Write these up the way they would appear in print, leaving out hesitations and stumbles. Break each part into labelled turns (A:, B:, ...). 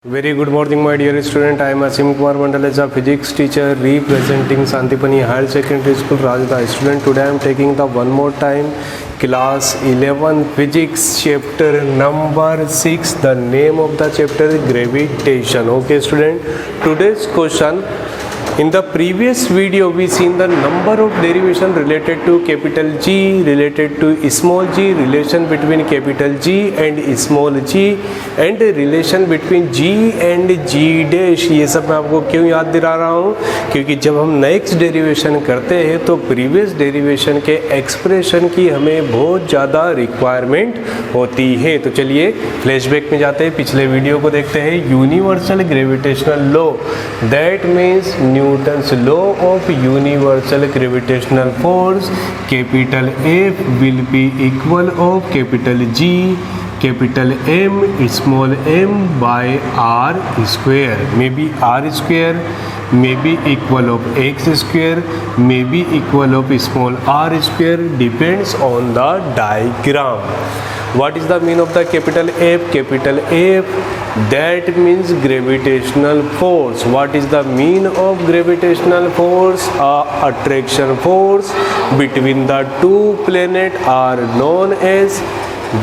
A: Very good morning, my dear student. I am Asim Kumar Mandal as a physics teacher representing Santipani Higher Secondary School, Rajda. Student, today I am taking the one more time class 11 physics chapter number 6. The name of the chapter is gravitation. Okay, student. Today's question. In the previous video, we seen the number of derivation related to capital G, related to small g, relation between capital G and small g, and relation between G and G dash. ये सब मैं आपको क्यों याद दिला रहा हूँ? क्योंकि जब हम नेक्स्ट डेरिवेशन करते हैं तो प्रीवियस डेरिवेशन के एक्सप्रेशन की हमें बहुत ज़्यादा रिक्वायरमेंट होती है। तो चलिए फ्लैशबैक में जाते हैं, पिछले वीडियो को देखते हैं। Universal gravitational law, that means Newton's law of universal gravitational force, capital F will be equal of capital G, capital M, small m by r square. Maybe r square, maybe equal of x square, maybe equal of small r square, depends on the diagram. What is the mean of the capital F? Capital F, that means gravitational force. What is the mean of gravitational force? Attraction force between the two planets are known as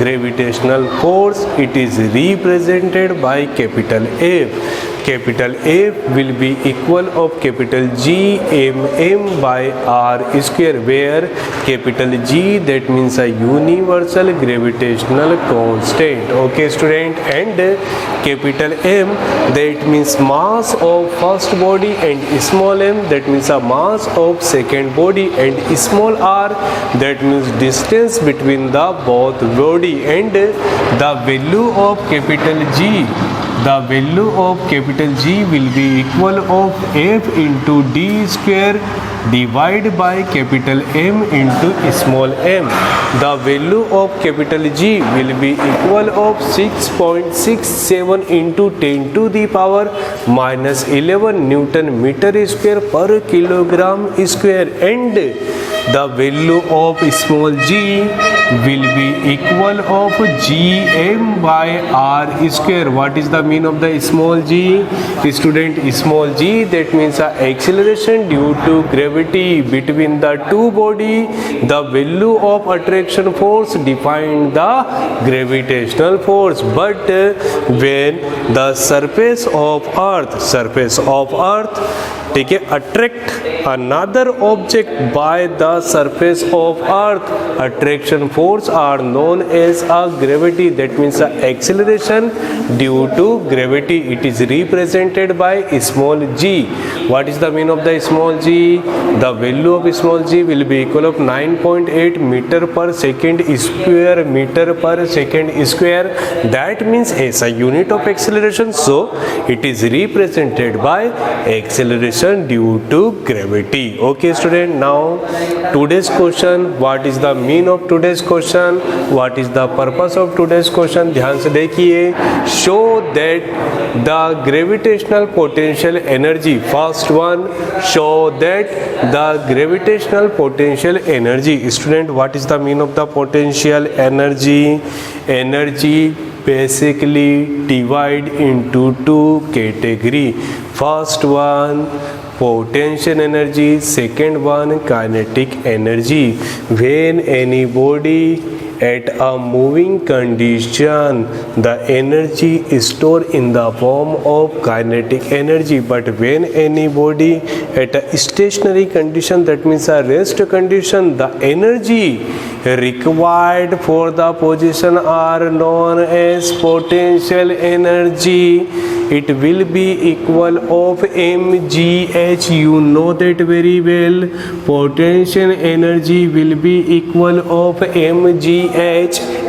A: gravitational force. It is represented by capital F. Capital F will be equal of capital G m by r square, where capital G, that means a universal gravitational constant. Okay, student, and capital M, that means mass of first body, and small m, that means a mass of second body, and small r, that means distance between the both body. And the value of capital G, the value of capital G will be equal of F into D square divided by capital M into small m. The value of capital G will be equal of 6.67 into 10 to the power minus 11 Newton meter square per kilogram square. And the value of small g will be equal of Gm by r square. What is the mean of the small g? Student, small g, that means acceleration due to gravity between the two body. The value of attraction force define the gravitational force. But when the surface of earth take attract another object by the surface of earth, attraction force are known as a gravity, that means acceleration due to gravity. It is represented by small g. What is the mean of the small g? The value of small g will be equal of 9.8 meter per second square, that means as a unit of acceleration. So it is represented by acceleration due to gravity. Okay, student, now today's question. What is the mean of today's question? What is the purpose of today's question? ध्यान से देखिए. Show that the gravitational potential energy. First one, show that the gravitational potential energy. Student, what is the mean of the potential energy? Energy basically divide into two category. First one, potential energy, second one, kinetic energy. When any body at a moving condition, the energy is stored in the form of kinetic energy. But when any body at a stationary condition, that means a rest condition, the energy required for the position are known as potential energy. It will be equal of mgh. You know that very well. Potential energy will be equal of mgh.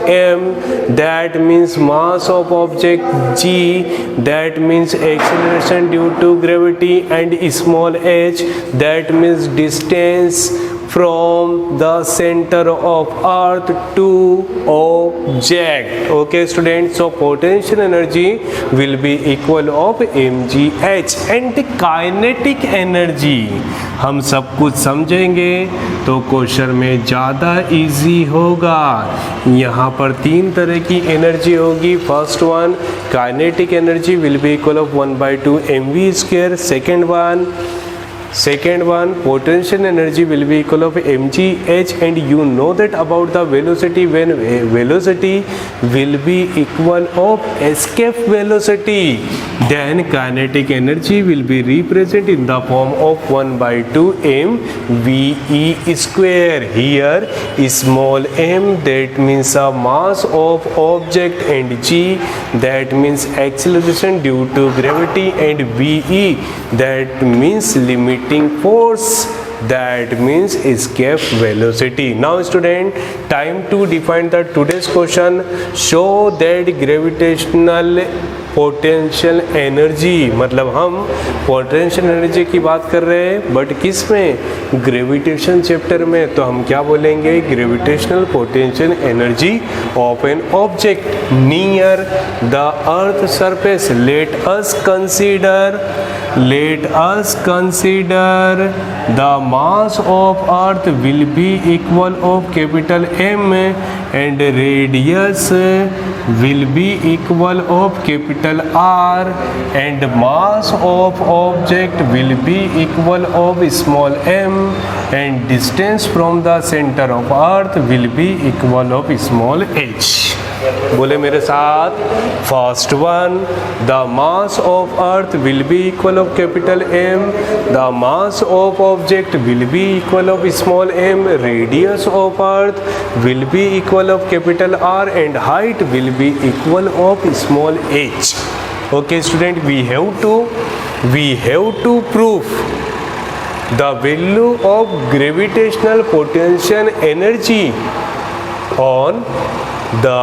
A: M, that means mass of object. G, that means acceleration due to gravity. And small h, that means distance from the center of earth to object. Okay students, so potential energy will be equal of mgh and kinetic energy हम सब कुछ समझेंगे तो question में ज़्यादा easy होगा। यहाँ पर 3 तरह की एनर्जी होगी। First one kinetic energy will be equal of 1/2 mv²। second one potential energy will be equal of mgh, and you know that about the velocity, when velocity will be equal of escape velocity, then kinetic energy will be represented in the form of 1/2 mve². Here small m, that means a mass of object, and g, that means acceleration due to gravity, and ve, that means limiting force, that means escape velocity. Now student, time to define the today's question. Show that gravitational potential energy, मतलब हम potential energy की बात कर रहे हैं but किस में, gravitation chapter में। तो हम क्या बोलेंगे, gravitational potential energy of an object near the earth surface. Let us consider the mass of earth will be equal of capital M and radius will be equal of capital R, and mass of object will be equal of small m, and distance from the center of earth will be equal of small h. बोले मेरे साथ, first one, the mass of earth will be equal of capital M, the mass of object will be equal of small m, radius of earth will be equal of capital R, and height will be equal of small h. Okay student, we have to proof the value of gravitational potential energy on the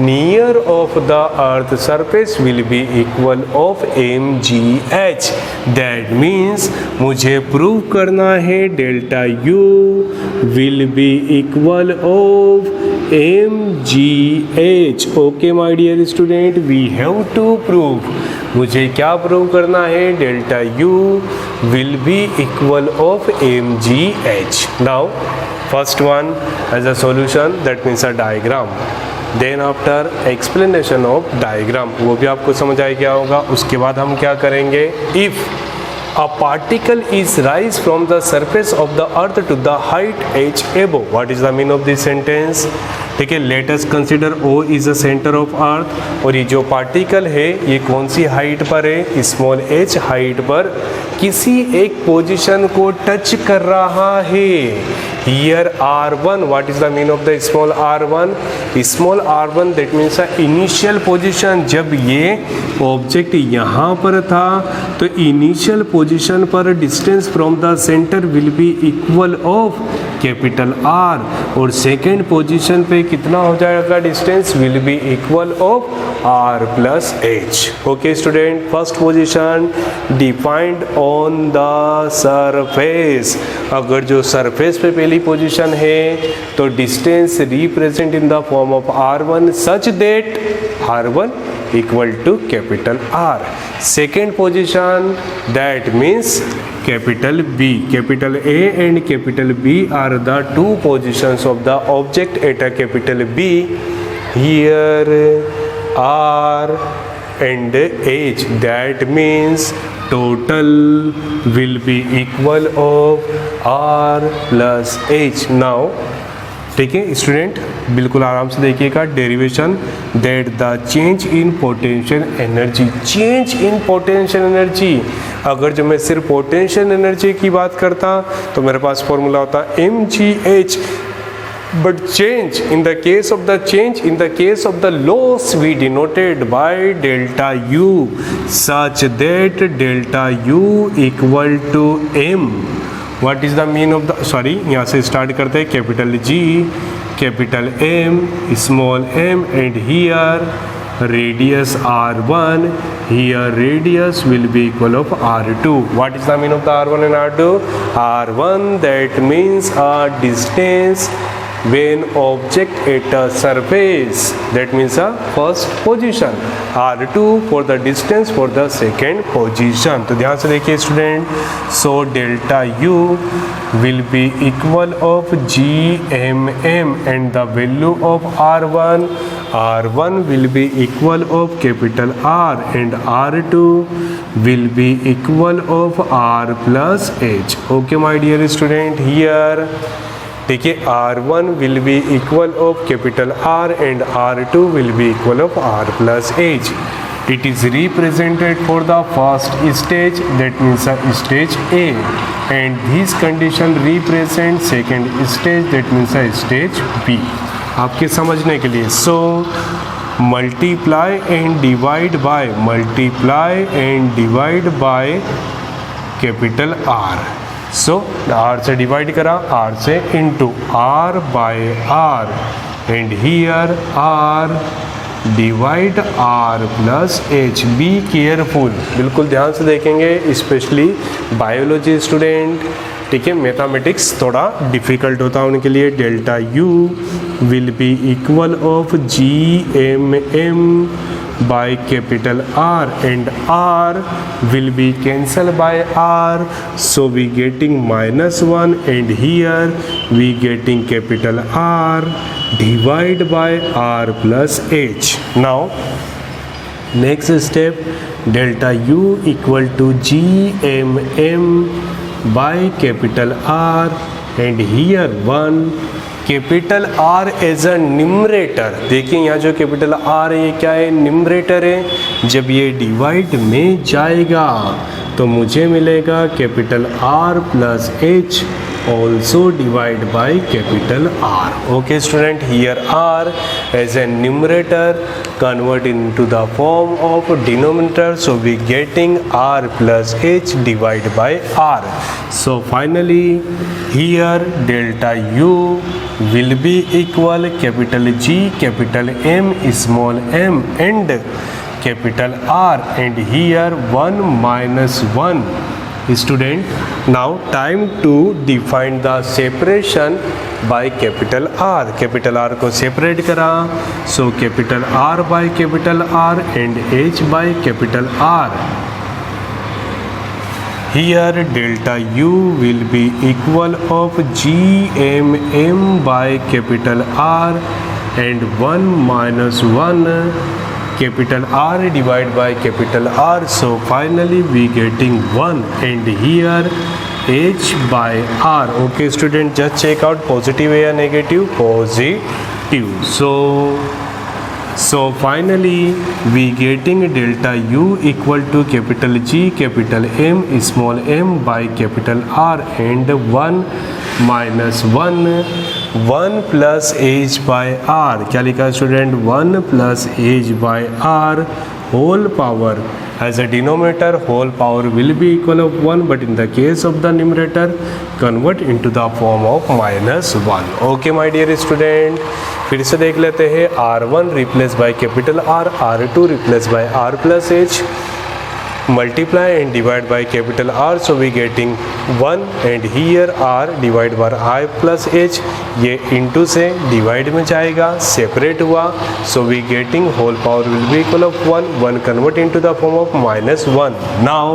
A: near of the earth surface will be equal of mgh. That means मुझे prove करना है delta U will be equal of mgh. Okay my dear student, we have to prove, मुझे क्या prove करना है, delta U will be equal of mgh. Now first one as a solution, that means a diagram. Then after explanation of diagram, वो भी आपको समझ आ गया होगा। उसके बाद हम क्या करेंगे, if a particle is rise from the surface of the earth to the height h above, what is the meaning of this sentence? ठीक है, let us consider O is the centre of earth, और ये जो particle है ये कौन सी height पर है, स्मॉल h हाइट पर किसी एक पोजीशन को टच कर रहा है। Here R1, what is the meaning of the small r1? Small r1, that means a initial position. जब ये ऑब्जेक्ट यहाँ पर था तो इनिशियल पोजीशन पर distance from the centre will be equal of capital R, और सेकेंड पोजीशन पे कितना हो जाएगा distance, will be equal of R plus H. Okay student, first position defined on the surface. अगर जो सरफेस पे पहली पोजीशन है तो distance represent in the form of R1 such that R1 equal to capital R. Second position, that means capital B. Capital A and capital B are the two positions of the object at a capital B. Here R and H, that means total will be equal of R plus H. Now ठीक है student, बिल्कुल आराम से देखिएगा derivation, that the change in potential energy, change in potential energy. अगर जो मैं सिर्फ पोटेंशियल एनर्जी की बात करता तो मेरे पास फॉर्मूला होता mgh, but change in the case of the change in the case of the loss we denoted by delta U, such that delta U equal to m. What is the meaning of the, sorry यहाँ से start करते हैं, capital G, capital M, small m, and here radius R1, here radius will be equal of R2. What is the mean of the R1 and R2? R1, that means a distance when object at a surface, that means a first position. R2 for the distance for the second position. तो ध्यान से देखिए student, so delta U will be equal of GMM and the value of R1 will be equal of capital R and R2 will be equal of R plus H. Okay my dear student, here देखिए R1 will be equal of capital R and R2 will be equal of R plus H. It is represented for the first stage, that means stage A, and this condition represent second stage, that means stage B. आपके समझने के लिए, so multiply and divide by capital R. So R से divide करा, R से into R by R and here R divide R plus H. Be careful, बिल्कुल ध्यान से देखेंगे, स्पेशली बायोलॉजी स्टूडेंट, ठीक है, मैथमेटिक्स थोड़ा डिफिकल्ट होता है उनके लिए. Delta U will be equal of GMM by capital R and R will be cancelled by R, so we getting -1 and here we getting capital R divide by R plus H. Now next step, delta U equal to GMM by capital R and here 1 capital R as a numerator. देखिए यहाँ जो capital R है ये क्या है, numerator है. जब ये डिवाइड में जाएगा तो मुझे मिलेगा capital R plus H also divide by capital R. Okay student, here R as a numerator convert into the form of denominator, so we getting R plus H divide by R. So finally here delta U will be equal capital G capital M small m and capital R and here 1 minus 1. Student, now time to define the separation by capital R. capital R को separate करा, so capital R by capital R and H by capital R. Here delta U will be equal of GMM by capital R and 1 minus 1 capital R divided by capital R, so finally we getting 1 and here H by R. Okay student, just check out positive या negative, positive. So finally we getting delta U equal to capital G capital M small m by capital R and 1 minus 1 plus H by R. क्या लिखा student, 1 plus H by R whole power. As a denominator whole power will be equal of 1, but in the case of the numerator convert into the form of -1. Okay my dear student, फिर से देख लेते हैं. R1 replaced by capital R, R2 replaced by R plus H, multiply and divide by capital R, so we getting 1 and here R divide by I plus H. ये into से divide में जाएगा, separate हुआ, so we getting whole power will be equal of 1 convert into the form of -1. Now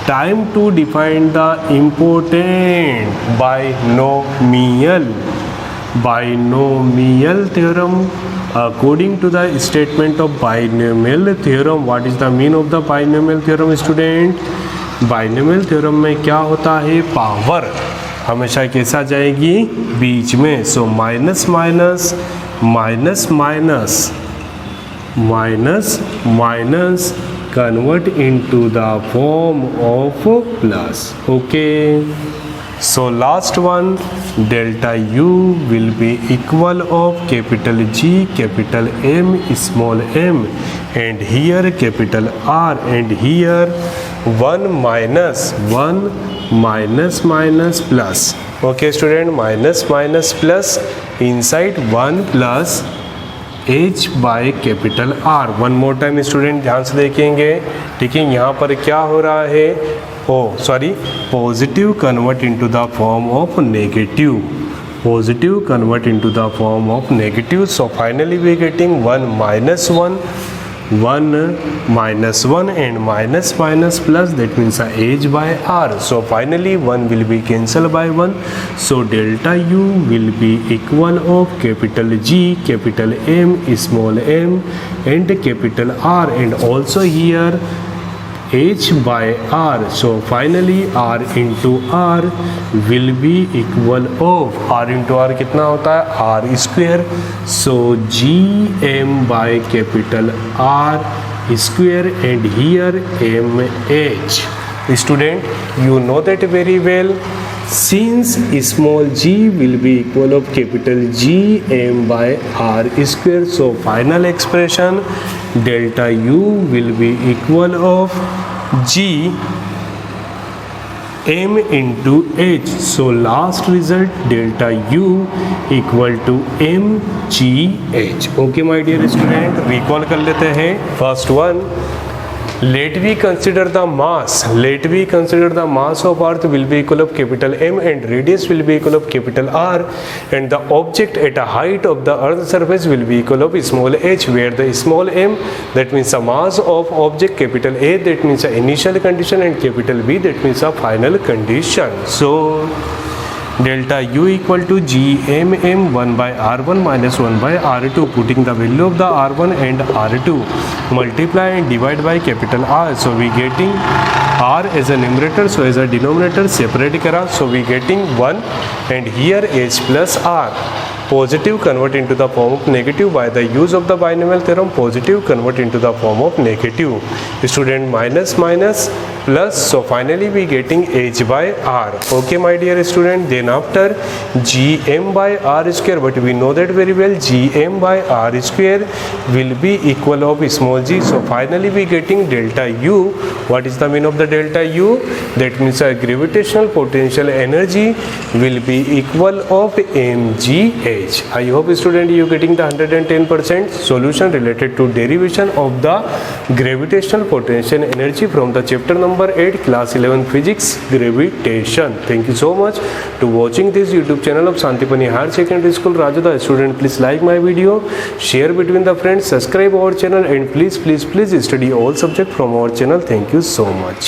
A: time to define the important binomial theorem. According to the statement of binomial theorem, what is the mean of the binomial theorem student? binomial theorem में क्या होता है, power हमेशा कैसा जाएगी, बीच में. So minus minus minus minus minus minus convert into the form of plus. Okay, so last one, delta U will be equal of capital G capital M small m and here capital R and here 1 minus 1 minus minus plus. Okay student, minus minus plus inside 1 plus H by capital R। One more time student ध्यान से देखेंगे, ठीक है। यहाँ पर क्या हो रहा है, positive convert into the form of negative, positive convert into the form of negative. So finally we are getting 1 minus 1, 1 minus 1 and minus minus plus, that means H by R. So finally 1 will be cancelled by 1. So delta U will be equal of capital G, capital M, small m and capital R, and also here H by R. So finally R into R will be equal of, R into R कितना होता है, R square. So G M by capital R square and here M H. Student, you know that very well. Since small g will be equal of capital G M by R square, so final expression delta U will be equal of G M into H. So last result delta U equal to M G H. Okay my dear student, recall कर लेते हैं. First one, let we consider the mass. Let we consider the mass of earth will be equal of capital M and radius will be equal of capital R, and the object at a height of the earth surface will be equal of small h, where the small m, that means the mass of object, capital A, that means the initial condition, and capital B, that means the final condition. So delta U equal to G M M 1 by R1 minus 1 by R2, putting the value of the R1 and R2, multiply and divide by capital R. So we getting R as a numerator, so as a denominator separate करा, so we getting 1 and here H plus R. Positive convert into the form of negative by the use of the binomial theorem. Positive convert into the form of negative. Student, minus minus plus, so finally we getting H by R. Okay my dear student, then after Gm by R square, but we know that very well, Gm by R square will be equal of small g. So finally we getting delta U. What is the mean of the delta U? That means a gravitational potential energy will be equal of mgh. I hope student you getting the 110% solution related to derivation of the gravitational potential energy from the chapter number 8 class 11 physics, gravitation. Thank you so much to watching this YouTube channel of Santipani Higher Secondary School Rajada. Student, please like my video, share between the friends, subscribe our channel, and please study all subject from our channel. Thank you so much.